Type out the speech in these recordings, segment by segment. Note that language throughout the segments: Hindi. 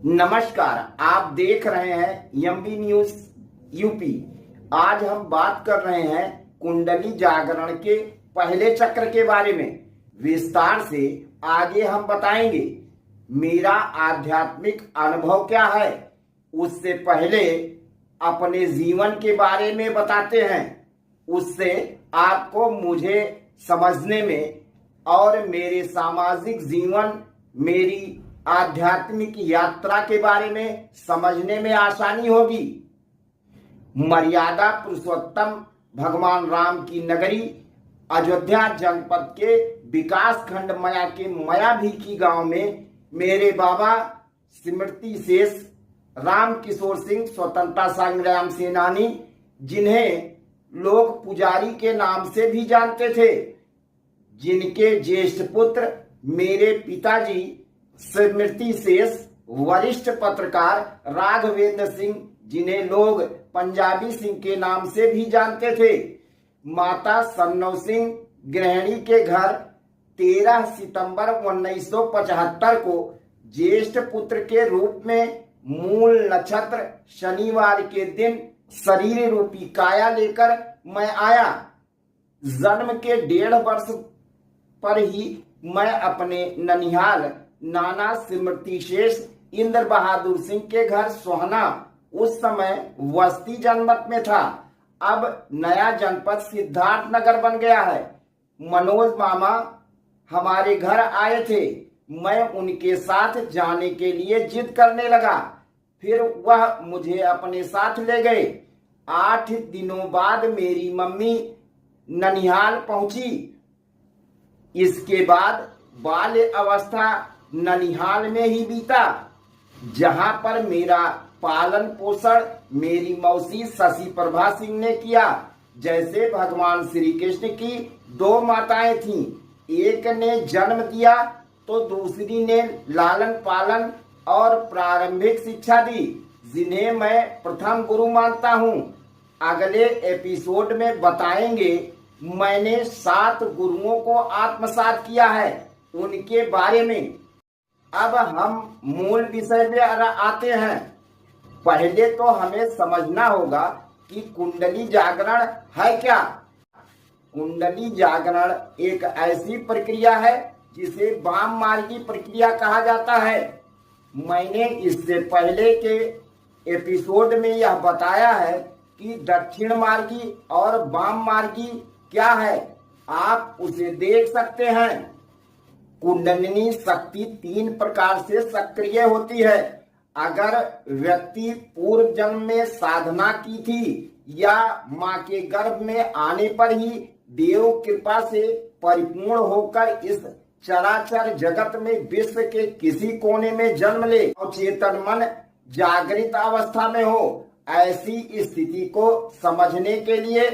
नमस्कार, आप देख रहे हैं एमबी न्यूज यूपी। आज हम बात कर रहे हैं कुंडली जागरण के पहले चक्र के बारे में। विस्तार से आगे हम बताएंगे मेरा आध्यात्मिक अनुभव क्या है। उससे पहले अपने जीवन के बारे में बताते हैं, उससे आपको मुझे समझने में और मेरे सामाजिक जीवन, मेरी आध्यात्मिक यात्रा के बारे में समझने में आसानी होगी। मर्यादा पुरुषोत्तम भगवान राम की नगरी अयोध्या जनपद के विकास खंड मया के मया भीखी गांव में मेरे बाबा स्मृति शेष राम किशोर सिंह स्वतंत्रता संग्राम सेनानी, जिन्हें लोग पुजारी के नाम से भी जानते थे, जिनके ज्येष्ठ पुत्र मेरे पिताजी स्मृति शेष, वरिष्ठ पत्रकार राघवेंद्र सिंह, जिन्हें लोग पंजाबी सिंह के नाम से भी जानते थे, माता सन्नव सिंह गृहिणी के घर 13 सितंबर 1975 को ज्येष्ठ पुत्र के रूप में मूल नक्षत्र शनिवार के दिन शरीर रूपी काया लेकर मैं आया। जन्म के 1.5 वर्ष पर ही मैं अपने ननिहाल नाना स्मृति शेष इंद्र बहादुर सिंह के घर सोहना, उस समय वस्ती जनपद में था, अब नया जनपद सिद्धार्थ नगर बन गया है। मनोज मामा हमारे घर आए थे, मैं उनके साथ जाने के लिए जिद करने लगा, फिर वह मुझे अपने साथ ले गए। 8 दिनों बाद मेरी मम्मी ननिहाल पहुंची। इसके बाद बाल्य अवस्था ननिहाल में ही बीता, जहां पर मेरा पालन पोषण मेरी मौसी शशि प्रभा सिंह ने किया। जैसे भगवान श्री कृष्ण की 2 माताएं थीं, एक ने जन्म दिया तो दूसरी ने लालन पालन और प्रारंभिक शिक्षा दी, जिन्हें मैं प्रथम गुरु मानता हूं। अगले एपिसोड में बताएंगे मैंने 7 गुरुओं को आत्मसात किया है, उनके बारे में। अब हम मूल विषय में आते हैं। पहले तो हमें समझना होगा कि कुंडली जागरण है क्या। कुंडली जागरण एक ऐसी प्रक्रिया है जिसे वाम मार्गी प्रक्रिया कहा जाता है। मैंने इससे पहले के एपिसोड में यह बताया है कि दक्षिण मार्गी और वाम मार्गी क्या है, आप उसे देख सकते हैं। कुंडलिनी शक्ति 3 प्रकार से सक्रिय होती है। अगर व्यक्ति पूर्व जन्म में साधना की थी या मां के गर्भ में आने पर ही देव कृपा से परिपूर्ण होकर इस चराचर जगत में विश्व के किसी कोने में जन्म ले और चेतन मन जागृत अवस्था में हो, ऐसी स्थिति को समझने के लिए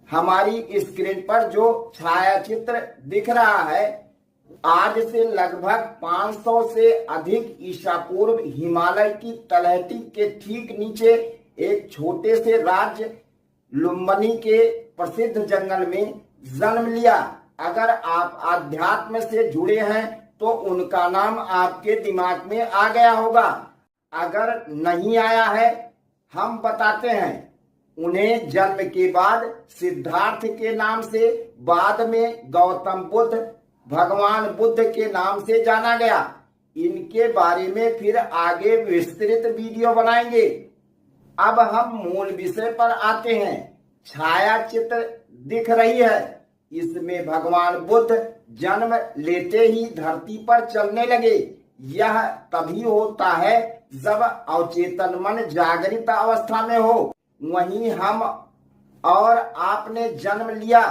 हमारी स्क्रीन पर जो छायाचित्र दिख रहा है, आज से लगभग 500 से अधिक ईसा पूर्व हिमालय की तलहटी के ठीक नीचे एक छोटे से राज्य लुम्बिनी के प्रसिद्ध जंगल में जन्म लिया। अगर आप आध्यात्म से जुड़े हैं तो उनका नाम आपके दिमाग में आ गया होगा, अगर नहीं आया है हम बताते हैं। उन्हें जन्म के बाद सिद्धार्थ के नाम से, बाद में गौतम बुद्ध, भगवान बुद्ध के नाम से जाना गया। इनके बारे में फिर आगे विस्तृत वीडियो बनाएंगे। अब हम मूल विषय पर आते हैं। छायाचित्र दिख रही है, इसमें भगवान बुद्ध जन्म लेते ही धरती पर चलने लगे। यह तभी होता है जब अवचेतन मन जागृत अवस्था में हो। वहीं हम और आपने जन्म लिया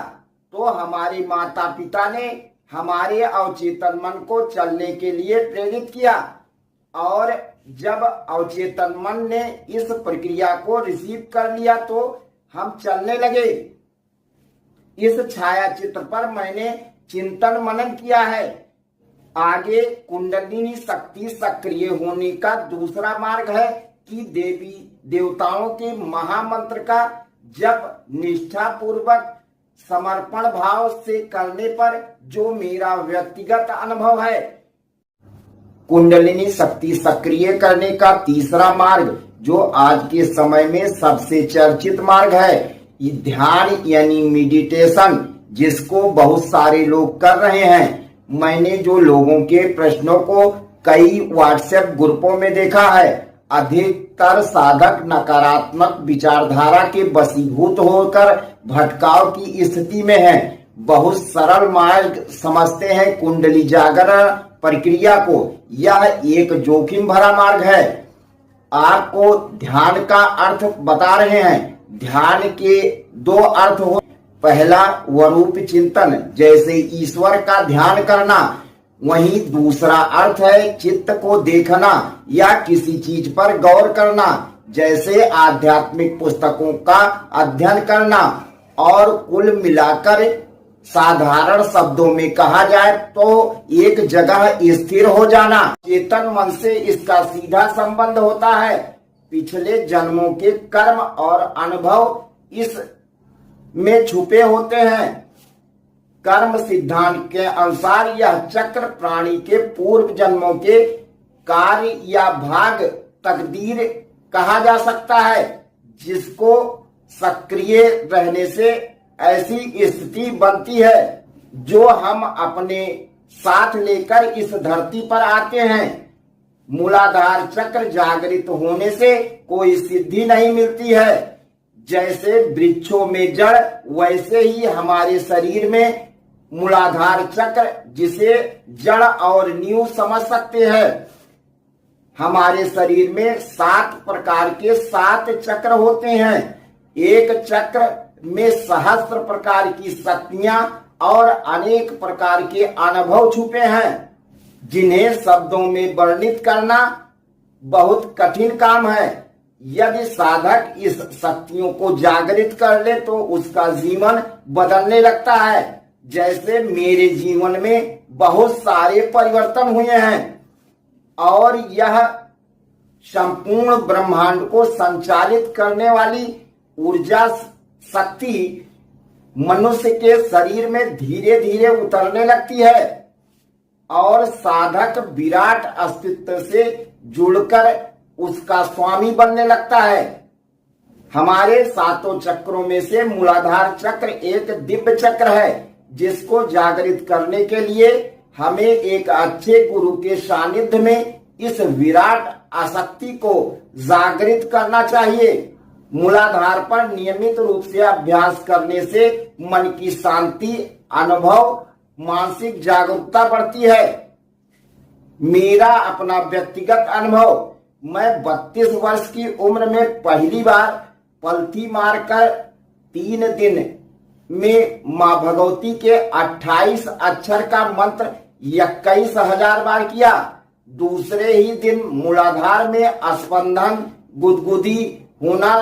तो हमारे माता पिता ने हमारे अवचेतन मन को चलने के लिए प्रेरित किया, और जब अवचेतन मन ने इस प्रक्रिया को रिसीव कर लिया तो हम चलने लगे। इस छायाचित्र पर मैंने चिंतन मनन किया है। आगे कुंडलिनी शक्ति सक्रिय होने का दूसरा मार्ग है कि देवी देवताओं के महामंत्र का जप निष्ठा पूर्वक समर्पण भाव से करने पर, जो मेरा व्यक्तिगत अनुभव है। कुंडलिनी शक्ति सक्रिय करने का तीसरा मार्ग जो आज के समय में सबसे चर्चित मार्ग है, ये ध्यान यानी मेडिटेशन, जिसको बहुत सारे लोग कर रहे हैं। मैंने जो लोगों के प्रश्नों को कई व्हाट्सएप ग्रुपों में देखा है, अधिकतर साधक नकारात्मक विचारधारा के वशीभूत होकर भटकाव की स्थिति में हैं। बहुत सरल मार्ग समझते हैं कुंडली जागरण प्रक्रिया को। यह एक जोखिम भरा मार्ग है। आपको ध्यान का अर्थ बता रहे हैं। ध्यान के दो अर्थ हो, पहला स्वरूप चिंतन, जैसे ईश्वर का ध्यान करना। वहीं दूसरा अर्थ है चित्त को देखना या किसी चीज पर गौर करना, जैसे आध्यात्मिक पुस्तकों का अध्ययन करना। और कुल मिलाकर साधारण शब्दों में कहा जाए तो एक जगह स्थिर हो जाना। चेतन मन से इसका सीधा संबंध होता है। पिछले जन्मों के कर्म और अनुभव इस में छुपे होते हैं। कर्म सिद्धांत के अनुसार यह चक्र प्राणी के पूर्व जन्मों के कार्य या भाग तकदीर कहा जा सकता है, जिसको सक्रिय रहने से ऐसी स्थिति बनती है जो हम अपने साथ लेकर इस धरती पर आते हैं। मूलाधार चक्र जागृत होने से कोई सिद्धि नहीं मिलती है। जैसे वृक्षों में जड़, वैसे ही हमारे शरीर में मूलाधार चक्र, जिसे जड़ और नींव समझ सकते हैं। हमारे शरीर में 7 प्रकार के 7 चक्र होते हैं। एक चक्र में सहस्त्र प्रकार की शक्तियां और अनेक प्रकार के अनुभव छुपे हैं, जिन्हें शब्दों में वर्णित करना बहुत कठिन काम है। यदि साधक इस शक्तियों को जागृत कर ले तो उसका जीवन बदलने लगता है। जैसे मेरे जीवन में बहुत सारे परिवर्तन हुए हैं और यह संपूर्ण ब्रह्मांड को संचालित करने वाली ऊर्जा शक्ति मनुष्य के शरीर में धीरे धीरे उतरने लगती है और साधक विराट अस्तित्व से जुड़कर उसका स्वामी बनने लगता है। हमारे 7 चक्रों में से मूलाधार चक्र एक दिव्य चक्र है, जिसको जागृत करने के लिए हमें एक अच्छे गुरु के सानिध्य में इस विराट आसक्ति को जागृत करना चाहिए। मूलाधार पर नियमित रूप से अभ्यास करने से मन की शांति, अनुभव, मानसिक जागरूकता बढ़ती है। मेरा अपना व्यक्तिगत अनुभव, मैं 32 वर्ष की उम्र में पहली बार पलथी मारकर 3 दिन में मां भगवती के 28 अक्षर का मंत्र 21,000 बार किया। दूसरे ही दिन मूलाधार में स्पंदन, गुदगुदी होना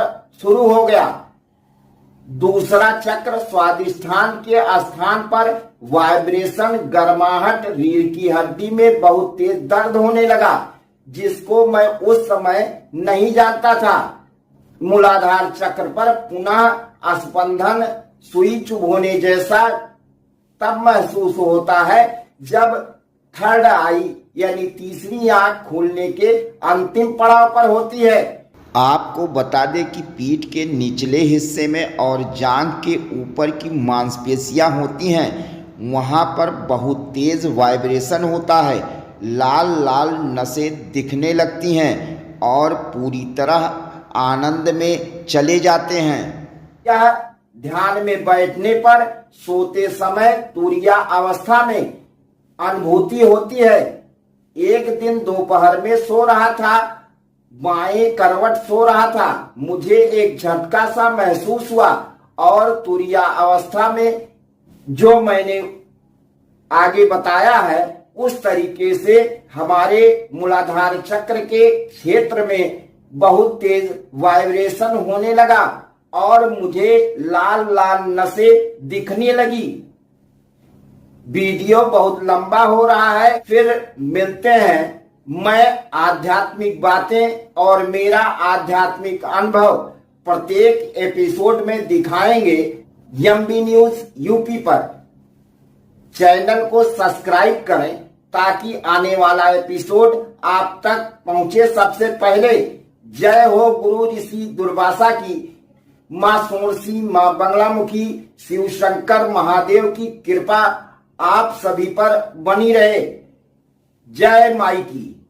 शुरू हो गया। दूसरा चक्र स्वादिष्ठान के स्थान पर वाइब्रेशन, गर्माहट, रीढ़ की हड्डी में बहुत तेज दर्द होने लगा, जिसको मैं उस समय नहीं जानता था। मूलाधार चक्र पर पुनः स्पंदन, सुई चुभोने जैसा तब महसूस होता है जब थर्ड आई यानी तीसरी आंख खुलने के अंतिम पड़ाव पर होती है। आपको बता दें कि पीठ के निचले हिस्से में और जांघ के ऊपर की मांसपेशियां होती हैं, वहां पर बहुत तेज वाइब्रेशन होता है। लाल लाल नसें दिखने लगती हैं और पूरी तरह आनंद में चले जाते हैं। यह ध्यान में बैठने पर सोते समय तुरिया अवस्था में अनुभूति होती है। एक दिन दोपहर में सो रहा था, बाएं करवट सो रहा था। मुझे एक झटका सा महसूस हुआ और तुरिया अवस्था में जो मैंने आगे बताया है उस तरीके से हमारे मूलाधार चक्र के क्षेत्र में बहुत तेज वाइब्रेशन होने लगा और मुझे लाल लाल नसें दिखने लगी। वीडियो बहुत लंबा हो रहा है, फिर मिलते हैं। मैं आध्यात्मिक बातें और मेरा आध्यात्मिक अनुभव प्रत्येक एपिसोड में दिखाएंगे एमबी न्यूज यूपी पर। चैनल को सब्सक्राइब करें ताकि आने वाला एपिसोड आप तक पहुंचे सबसे पहले। जय हो गुरु ऋषि दुर्वासा की, माँ सोरसी, माँ बंगलामुखी, शिव शंकर महादेव की कृपा आप सभी पर बनी रहे। जय माई की।